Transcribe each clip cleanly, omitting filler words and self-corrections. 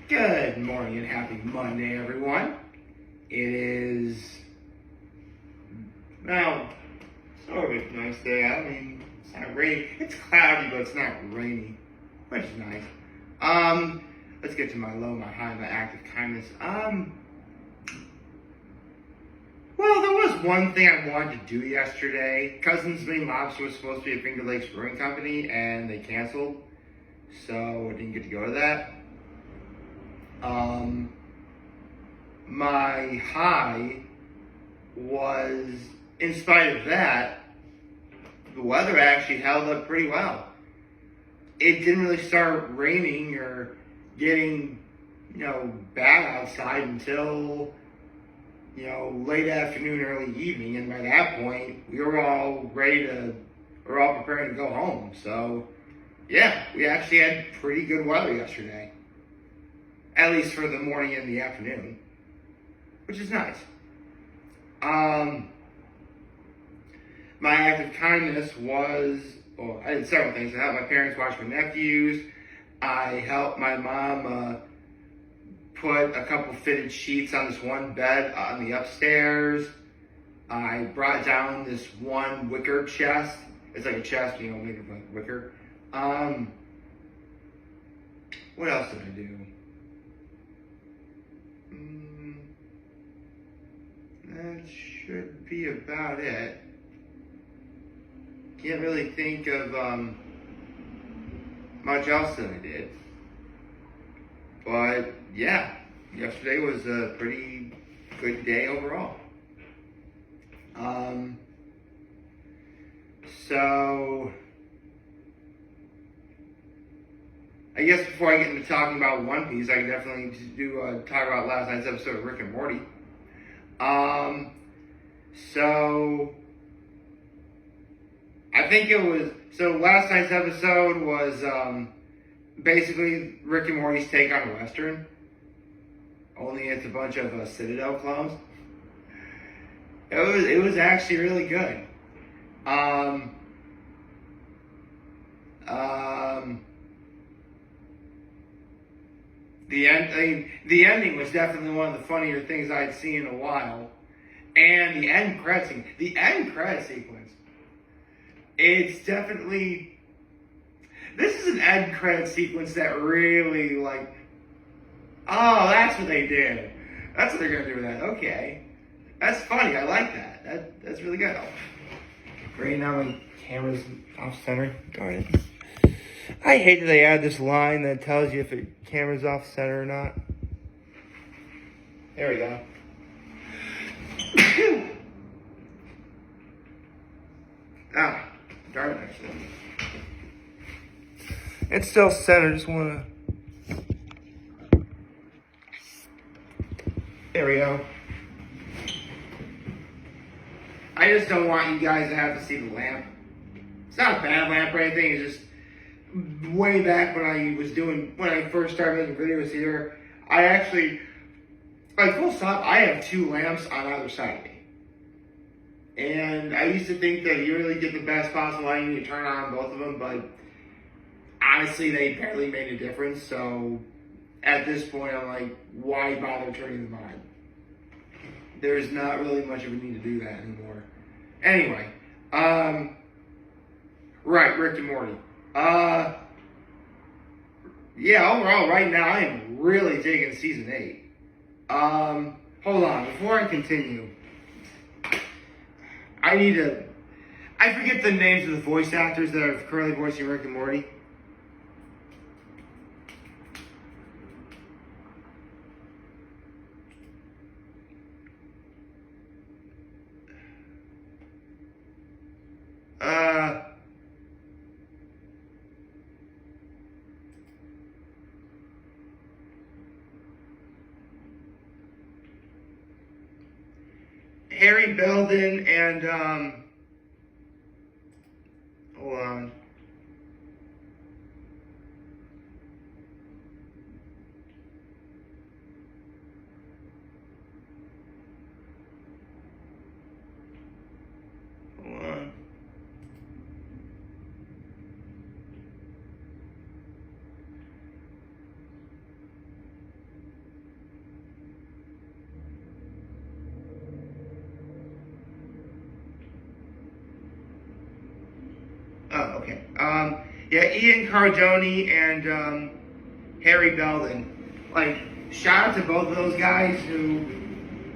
Good morning and happy Monday, everyone. It is, well, sort of a nice day. I mean, it's not rainy. It's cloudy, but it's not rainy, which is nice. Let's get to my low, my high, my active kindness. Well, there was one thing I wanted to do yesterday. Cousin's Main Lobster was supposed to be a Finger Lakes Brewing Company, and they canceled, so I didn't get to go to that. My high was, in spite of that, the weather actually held up pretty well. It didn't really start raining or getting, bad outside until, late afternoon, early evening. And by that point, we were all preparing to go home. So, yeah, we actually had pretty good weather yesterday. At least for the morning and the afternoon, which is nice. My act of kindness was, I did several things. I helped my parents watch my nephews. I helped my mom put a couple fitted sheets on this one bed on the upstairs. I brought down this one wicker chest. It's like a chest, made of like wicker. What else did I do? That should be about it. Can't really think of much else that I did. But yeah, yesterday was a pretty good day overall. So I guess before I get into talking about One Piece, I can definitely talk about last night's episode of Rick and Morty. So I think last night's episode was basically Rick and Morty's take on Western, only it's a bunch of Citadel clones. It was actually really good. The ending was definitely one of the funnier things I'd seen in a while. And the end credit sequence, it's definitely, this is an end credit sequence that really oh, that's what they did. That's what they're going to do with that. Okay. That's funny. I like that. That's really good. Right now my camera's off center. Darn it. I hate that they add this line that tells you if the camera's off center or not. There we go. Darn it, actually. It's still center, just wanna... There we go. I just don't want you guys to have to see the lamp. It's not a bad lamp or anything, it's just way back when I first started making videos here, I actually, full stop, I have two lamps on either side of me. And I used to think that you really get the best possible lighting, you turn on both of them, but honestly, they barely made a difference. So at this point, I'm like, why bother turning them on? There's not really much of a need to do that anymore. Anyway, right, Rick and Morty. Yeah, overall, right now, I am really digging season 8. Hold on, before I continue, I forget the names of the voice actors that are currently voicing Rick and Morty. Harry Belden and, hold on. Okay. Yeah, Ian Cardone and Harry Belden. Like, shout out to both of those guys who,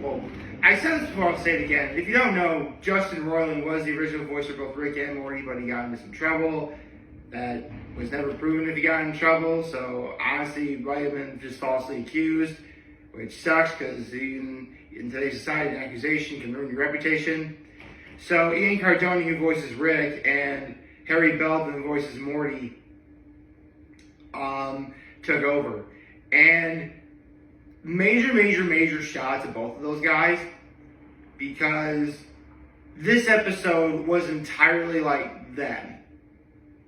well, I said this before, I'll say it again. If you don't know, Justin Roiland was the original voice for both Rick and Morty, but he got into some trouble. That was never proven if he got in trouble, so honestly, he might have been just falsely accused, which sucks because in today's society, an accusation can ruin your reputation. So Ian Cardone, who voices Rick, and Harry Belden, who voices Morty, took over. And major shots at both of those guys, because this episode was entirely like them.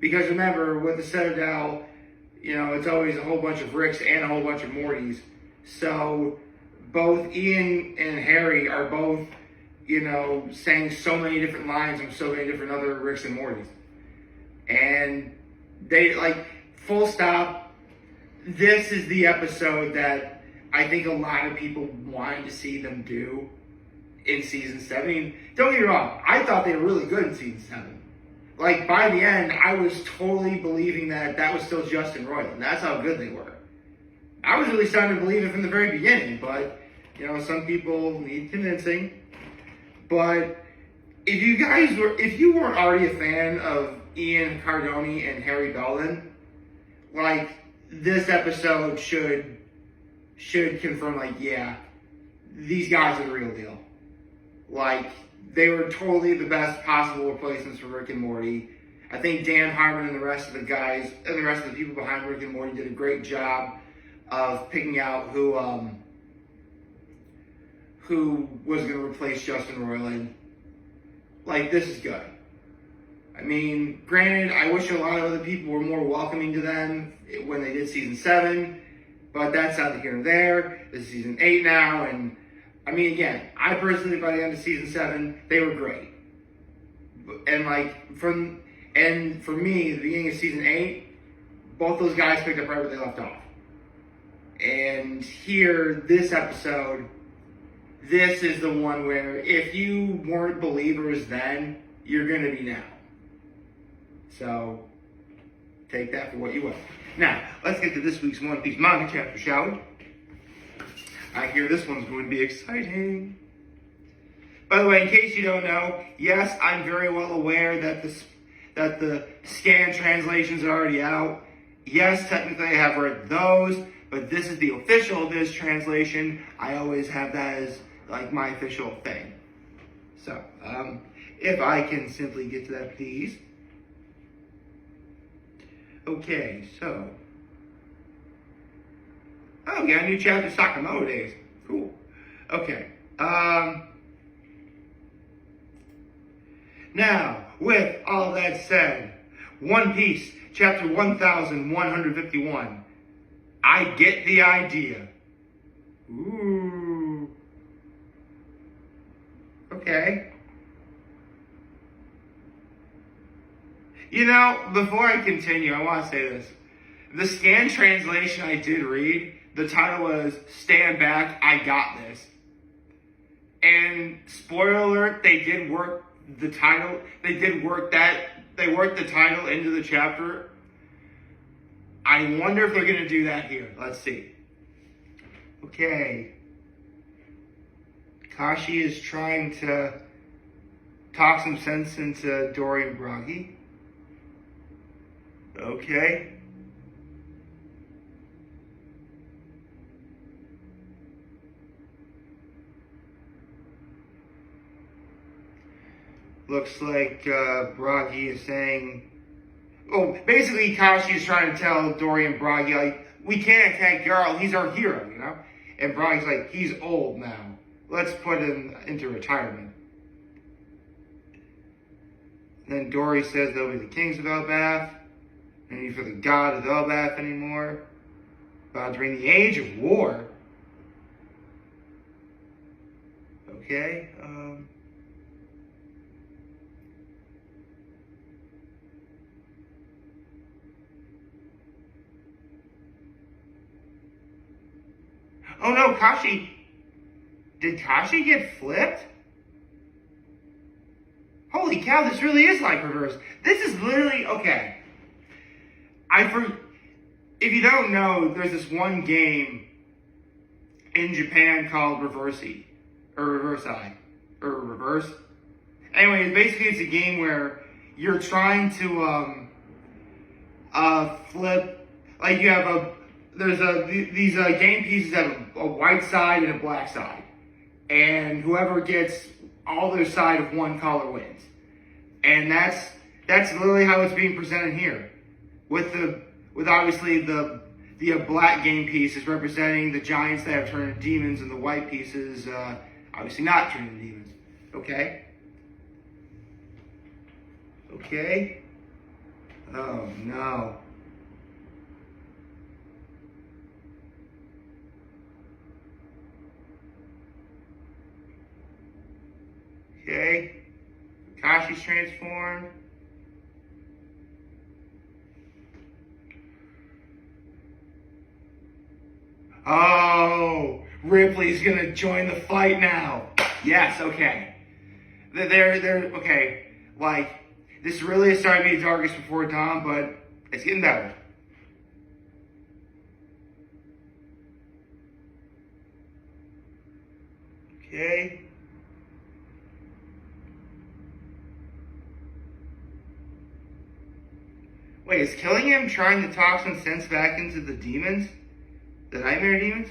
Because remember, with the Citadel, it's always a whole bunch of Ricks and a whole bunch of Mortys. So both Ian and Harry are both, saying so many different lines from so many different other Ricks and Mortys. And they, full stop, this is the episode that I think a lot of people wanted to see them do in season 7. I mean, don't get me wrong, I thought they were really good in season 7. By the end, I was totally believing that was still Justin Roiland. That's how good they were. I was really starting to believe it from the very beginning, but, some people need convincing. But if you weren't already a fan of Ian Cardone and Harry Belden, this episode should confirm, yeah, these guys are the real deal. They were totally the best possible replacements for Rick and Morty. I think Dan Harmon and the rest of the guys, and the rest of the people behind Rick and Morty did a great job of picking out who was going to replace Justin Roiland. This is good. I mean, granted, I wish a lot of other people were more welcoming to them when they did season 7, but that's not here and there. This is season 8 now, and I mean, again, I personally, by the end of season 7, they were great. And for me, the beginning of season 8, both those guys picked up right where they left off. And here, this episode, this is the one where if you weren't believers then, you're going to be now. So, take that for what you will. Now, let's get to this week's One Piece manga chapter, shall we? I hear this one's going to be exciting. By the way, in case you don't know, yes, I'm very well aware that the scan translations are already out. Yes, technically I have read those, but this is the official Viz translation. I always have that as my official thing. So, if I can simply get to that, please. Okay, so. Oh, we got a new chapter, Sakamoto Days. Cool. Okay. Now, with all that said, One Piece, chapter 1151. I get the idea. Ooh. Okay. Before I continue, I want to say this. The scan translation I did read, the title was Stand Back, I Got This. And spoiler alert, they did work the title. They worked the title into the chapter. I wonder if they're going to do that here. Let's see. Okay. Kashi is trying to talk some sense into Dory and Bragi. Okay. Looks like Bragi is saying... Oh, basically Kashi is trying to tell Dory and Bragi, we can't attack Garl, he's our hero, And Bragi's like, he's old now. Let's put him into retirement. And then Dory says they'll be the kings of Elbaf. No need for the god of Elbaf anymore. About to bring the age of war. Okay, Oh no, Kashi. Did Kashi get flipped? Holy holy cow, this really is like reverse. This is literally, okay. If you don't know, there's this one game in Japan called Reversi, or Reversi, or Reverse. Anyway, basically it's a game where you're trying to flip, like you have these game pieces have a white side and a black side, and whoever gets all their side of one color wins. And that's literally how it's being presented here, with obviously the black game piece is representing the giants that have turned into demons, and the white pieces obviously not turned into demons. Okay? Okay? Oh no. Okay? Kashi's transformed. Oh, Ripley's gonna join the fight now. Yes, okay. They're okay. Like, this really is starting to be darkest before dawn, but it's getting better. Okay. Wait, is killing him trying to talk some sense back into the demons? The nightmare demons?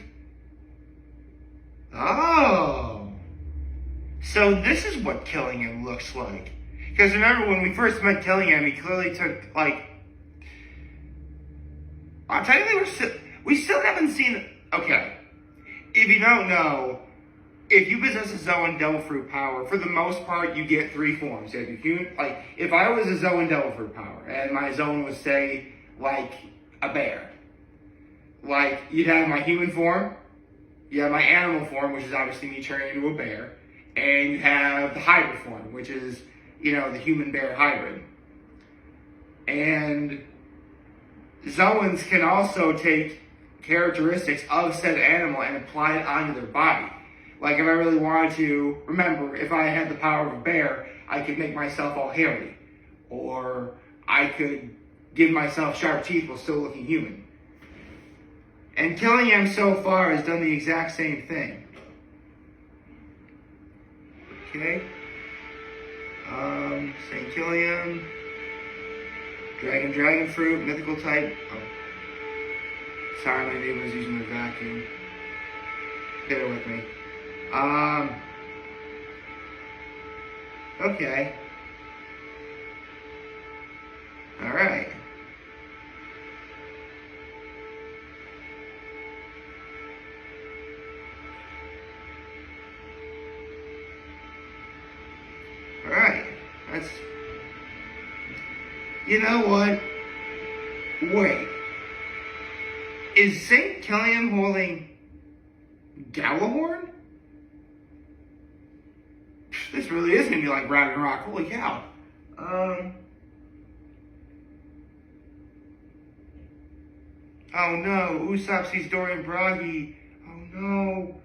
Oh. So this is what killing him looks like. Because remember, when we first met Killingham, he clearly took, like... technically, we still haven't seen... Okay. If you don't know, if you possess a Zoan Devil Fruit power, for the most part, you get 3 forms. If I was a Zoan Devil Fruit power, and my Zoan was, say, like, a bear. Like, you'd have my human form, you have my animal form, which is obviously me turning into a bear, and you have the hybrid form, which is, the human-bear hybrid. And Zoans can also take characteristics of said animal and apply it onto their body. Like, if I really wanted to, remember, if I had the power of a bear, I could make myself all hairy. Or I could give myself sharp teeth while still looking human. And Killingham so far has done the exact same thing. Okay. St. Killiam. Dragon fruit, mythical type. Oh. Sorry, my neighbor was using the vacuum. Bear with me. Okay. Alright. Alright. That's... You know what? Wait. Is St. Killiam holding Galahorn? This really is going to be like Ragnarok. Holy cow. Oh no. Usopp sees Dorian Bragi. Oh no.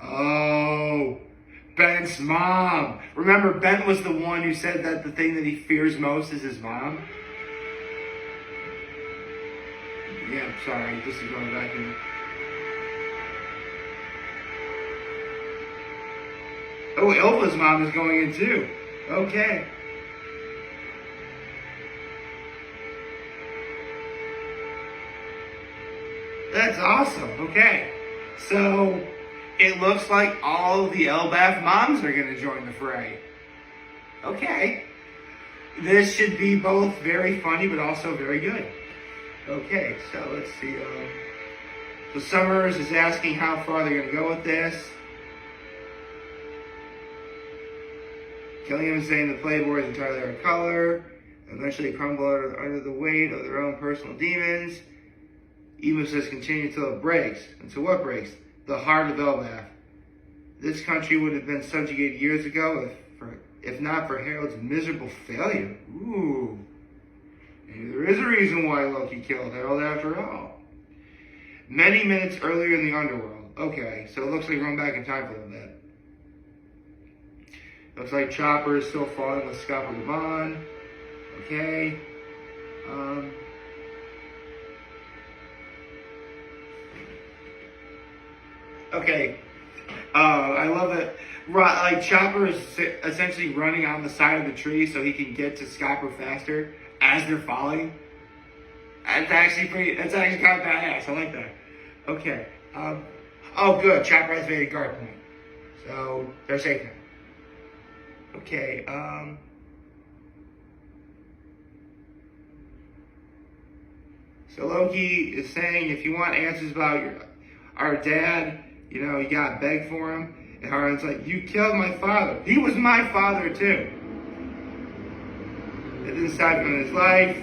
Oh, Bent's mom. Remember, Bent was the one who said that the thing that he fears most is his mom? Yeah, sorry, this is going back in. Oh, Elva's mom is going in too. Okay. That's awesome. Okay. So, it looks like all of the Elbaf moms are going to join the fray. Okay. This should be both very funny, but also very good. Okay, so let's see. So Summers is asking how far they're going to go with this. Killian is saying the Playboy is entirely out of color. Eventually crumble under the weight of their own personal demons. Emo says continue until it breaks. Until what breaks? The heart of Elbaf. This country would have been subjugated years ago if not for Harold's miserable failure. Ooh. Maybe there is a reason why Loki killed Harold after all. Many minutes earlier in the underworld. Okay, so it looks like we're going back in time for a little bit. Looks like Chopper is still falling with Scott Bond. Okay. Okay. I love it. Like Chopper is essentially running on the side of the tree so he can get to Scopper faster as they're falling. That's actually kind of badass. I like that. Okay. Oh, good. Chopper has made a guard point, so they're safe now. Okay. So Loki is saying, if you want answers about our dad, you gotta beg for him. And Harlan's like, you killed my father. He was my father too. It didn't stop him in his life.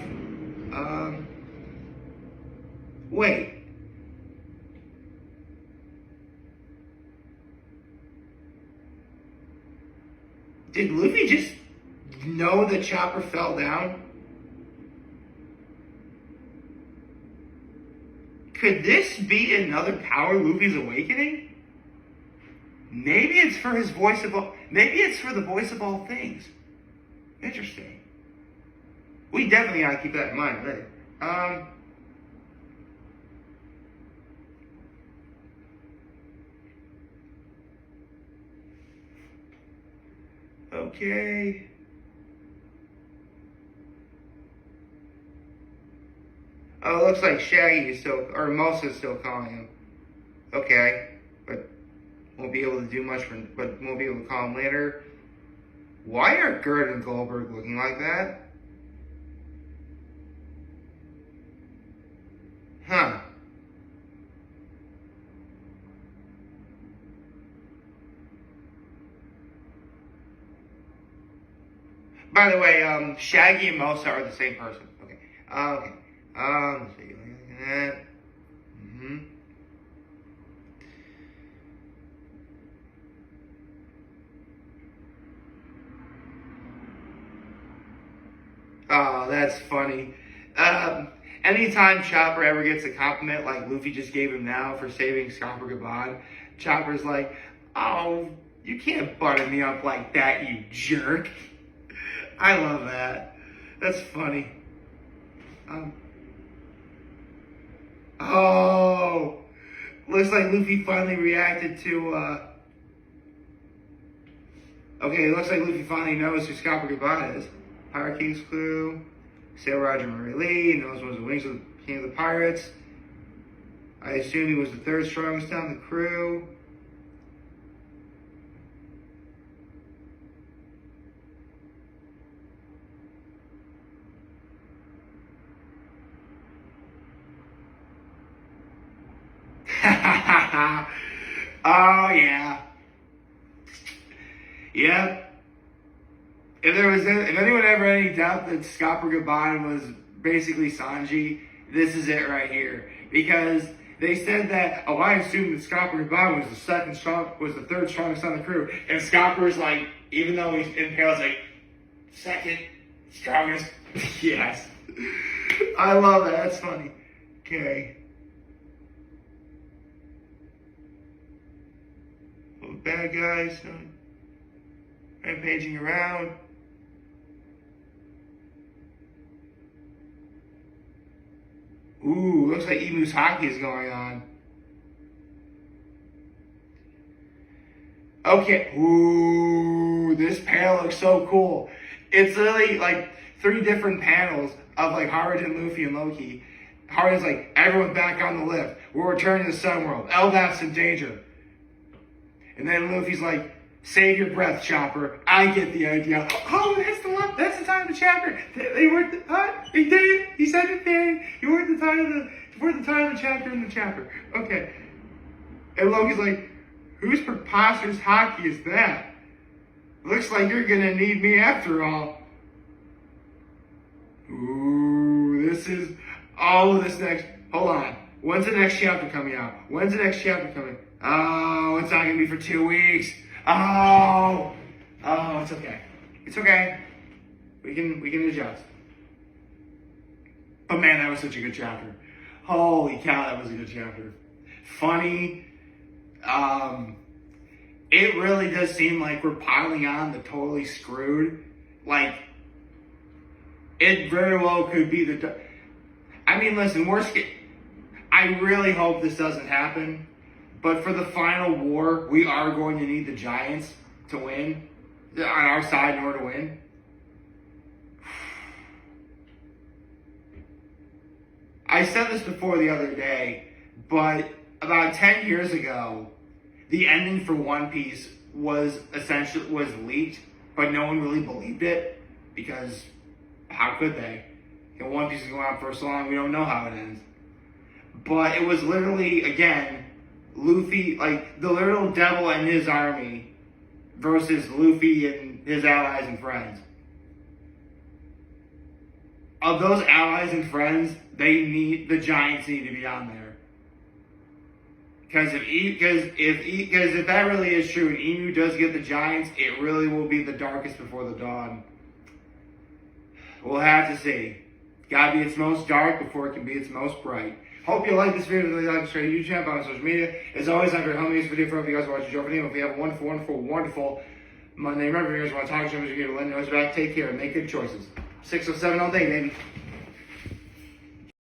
Wait. Did Luffy just know that Chopper fell down? Could this be another power Luffy's awakening? Maybe it's for his voice of all. Maybe it's for the voice of all things. Interesting. We definitely gotta keep that in mind later. Okay. Oh, it looks like Shaggy is still, or Mosa is still calling him. Okay, but won't be able to do much but won't be able to call him later. Why are Gerd and Goldberg looking like that? Huh. By the way, Shaggy and Mosa are the same person. Okay. Okay. Let's see. Look at that. Oh, that's funny. Anytime Chopper ever gets a compliment like Luffy just gave him now for saving Scopper Gabon, Chopper's like, oh, you can't butter me up like that, you jerk. I love that. That's funny. Oh, looks like Luffy finally reacted to, okay, it looks like Luffy finally knows who Scopper Gabon is. Pirate King's crew. Sail Roger Murray Lee knows one of the wings of the King of the Pirates. I assume he was the third strongest on the crew. Oh yeah. Yep. If anyone ever had any doubt that Scopper Gabon was basically Sanji, this is it right here. Because they said that, oh, I assumed that Scopper Gabon was the third strongest on the crew. And Scopper's like, even though he's in Pale's like, second strongest. Yes. I love that. That's funny. Okay. Bad guys rampaging around. Ooh, looks like Emu's hockey is going on. Okay. Ooh, this panel looks so cool. It's literally like 3 different panels of like Harden, Luffy, and Loki. Harden's like, everyone's back on the lift. We're returning to the Sun World. Eldaf's in danger. And then Luffy's like, save your breath, Chopper. I get the idea. Oh, that's the time of the chapter. They weren't he did it. He said it there. You weren't the time of the chapter in the chapter. Okay. And Loki's like, whose preposterous hockey is that? Looks like you're gonna need me after all. Ooh, this next. Hold on. When's the next chapter coming out? Oh, it's not gonna be for 2 weeks. Oh, it's okay. It's okay. We can adjust. But man, that was such a good chapter. Holy cow, that was a good chapter. Funny. It really does seem like we're piling on the totally screwed. Like, it very well could be the... I mean, listen, I really hope this doesn't happen. But for the final war, we are going to need the Giants to win. On our side in order to win. I said this before the other day, but about 10 years ago, the ending for One Piece was leaked, but no one really believed it because how could they? You know, One Piece is going on for so long, we don't know how it ends. But it was literally, again, Luffy, like the literal devil and his army versus Luffy and his allies and friends. Of those allies and friends, the Giants need to be on there. Because if that really is true and Emu does get the Giants, it really will be the darkest before the dawn. We'll have to see. Gotta be its most dark before it can be its most bright. Hope you like this video. Really like to share YouTube channel on social media. As always, I'm very humble this video for you guys watching Joe for If you have a wonderful, wonderful, wonderful Monday. Remember, if you guys want to talk to me, you're here to let me know it's back. Take care and make good choices. 607 all day, baby.